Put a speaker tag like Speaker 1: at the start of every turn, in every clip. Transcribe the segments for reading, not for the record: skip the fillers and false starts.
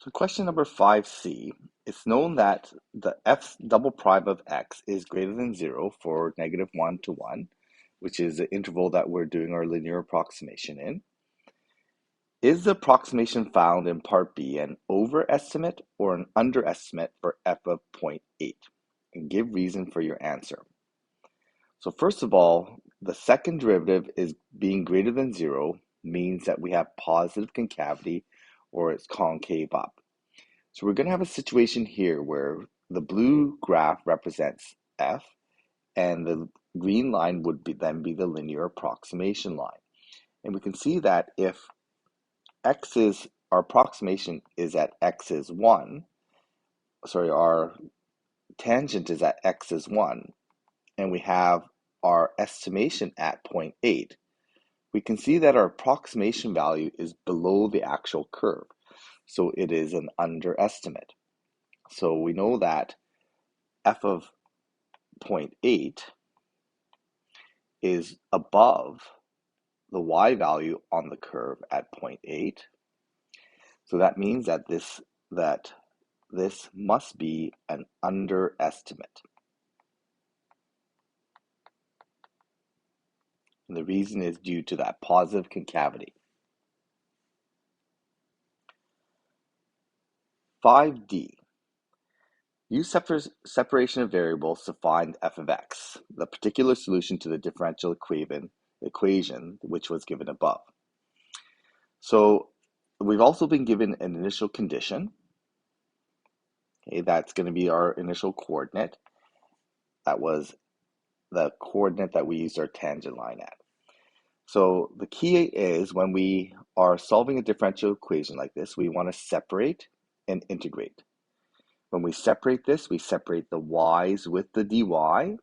Speaker 1: So question number 5C, it's known that the f double prime of x is greater than 0 for -1 to 1, which is the interval that we're doing our linear approximation in. Is the approximation found in part B an overestimate or an underestimate for f of 0.8? And give reason for your answer. So first of all, the second derivative is being greater than 0 means that we have positive concavity or it's concave up. So we're going to have a situation here where the blue graph represents f and the green line would then be the linear approximation line. And we can see that if our approximation is at x is 1, our tangent is at x is 1, and we have our estimation at 0.8, we can see that our approximation value is below the actual curve. So it is an underestimate. So we know that f of 0.8 is above the y value on the curve at 0.8. So that means that this must be an underestimate. And the reason is due to that positive concavity. 5D. Use separation of variables to find f of x, the particular solution to the differential equation which was given above. So we've also been given an initial condition. Okay, that's going to be our initial coordinate. That was the coordinate that we used our tangent line at. So the key is when we are solving a differential equation like this, we want to separate and integrate. When we separate this, we separate the y's with the dy,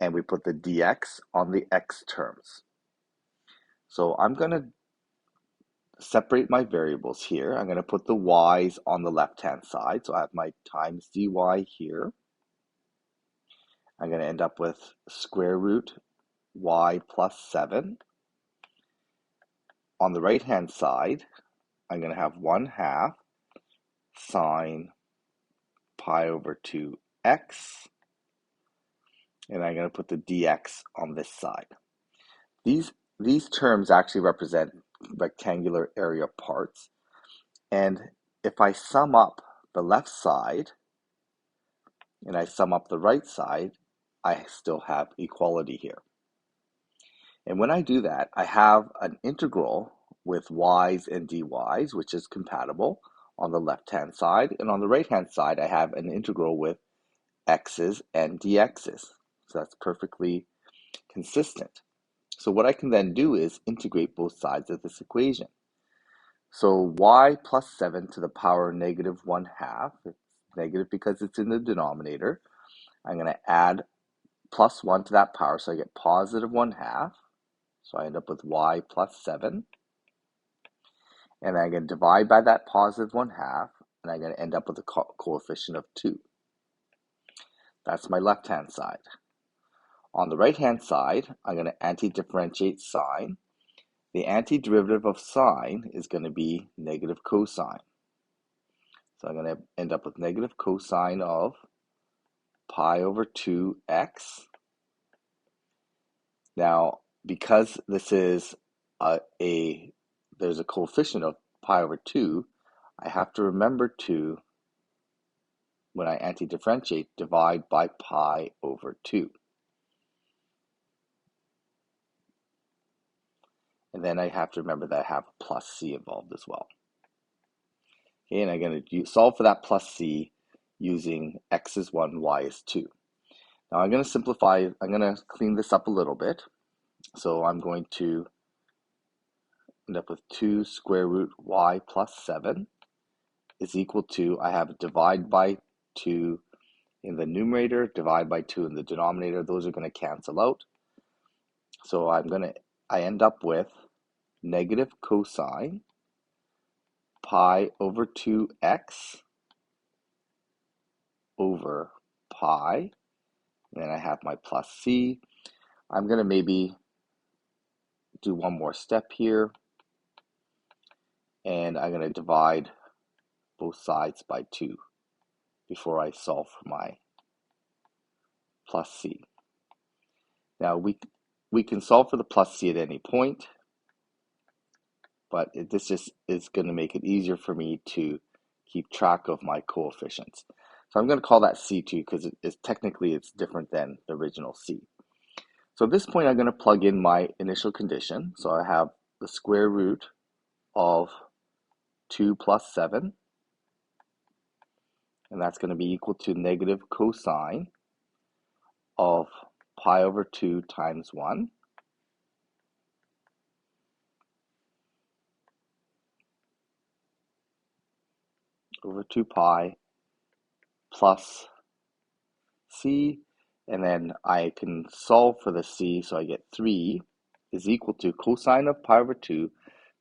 Speaker 1: and we put the dx on the x terms. So I'm going to separate my variables here. I'm going to put the y's on the left-hand side. So I have my times dy here. I'm going to end up with square root y plus 7. On the right-hand side, I'm going to have 1/2 sine pi over 2x. And I'm going to put the dx on this side. These terms actually represent rectangular area parts. And if I sum up the left side and I sum up the right side, I still have equality here. And when I do that, I have an integral with y's and dy's, which is compatible on the left-hand side. And on the right-hand side, I have an integral with x's and dx's. So that's perfectly consistent. So what I can then do is integrate both sides of this equation. So y plus 7 to the power negative 1/2, it's negative because it's in the denominator. I'm going to add plus 1 to that power, so I get positive 1/2. So I end up with y plus 7. And I'm going to divide by that positive 1/2, and I'm going to end up with a coefficient of 2. That's my left-hand side. On the right-hand side, I'm going to anti-differentiate sine. The antiderivative of sine is going to be negative cosine. So I'm going to end up with negative cosine of pi over 2x. Now, because this is there's a coefficient of pi over 2, I have to remember to, when I anti-differentiate, divide by pi over 2. And then I have to remember that I have a plus c involved as well. Okay, and I'm going to solve for that plus c using x is 1, y is 2. Now I'm going to simplify, I'm going to clean this up a little bit. So I'm going to end up with 2 square root y plus 7 is equal to, I have divide by 2 in the numerator, divide by 2 in the denominator. Those are going to cancel out. So I end up with negative cosine pi over 2x over pi. And then I have my plus c. I'm going to maybe do one more step here. And I'm going to divide both sides by 2 before I solve for my plus c. Now we can solve for the plus c at any point, but this just is going to make it easier for me to keep track of my coefficients. So I'm going to call that C2 because technically it's different than the original C. So at this point, I'm going to plug in my initial condition. So I have the square root of 2 plus 7, and that's going to be equal to negative cosine of pi over 2 times 1 over 2 pi plus c, and then I can solve for the c, so I get 3 is equal to cosine of pi over 2.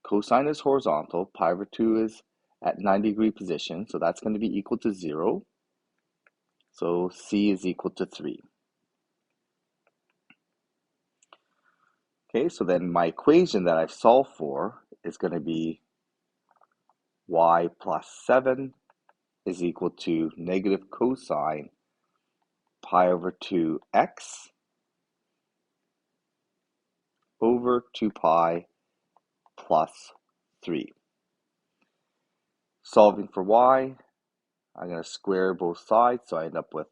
Speaker 1: Cosine is horizontal, pi over 2 is at 90-degree position, so that's going to be equal to 0. So c is equal to 3. Okay, so then my equation that I've solved for is going to be y plus 7 is equal to negative cosine pi over 2x over 2 pi plus 3. Solving for y, I'm going to square both sides, so I end up with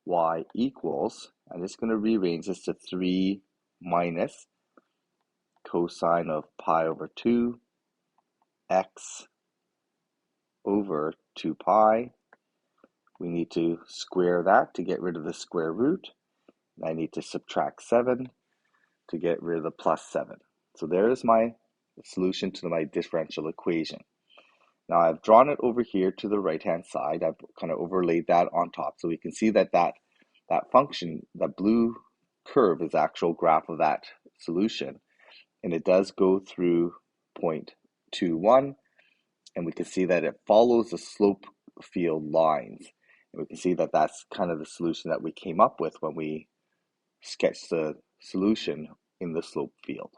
Speaker 1: y equals, I'm just going to rearrange this to 3 minus cosine of pi over 2 x over 2 pi. We need to square that to get rid of the square root. I need to subtract 7 to get rid of the plus 7. So there is my solution to my differential equation. Now I've drawn it over here to the right-hand side. I've kind of overlaid that on top, so we can see that that function, that blue curve, is the actual graph of that solution, and it does go through point 2, 1, and we can see that it follows the slope field lines, and we can see that that's kind of the solution that we came up with when we sketched the solution in the slope field.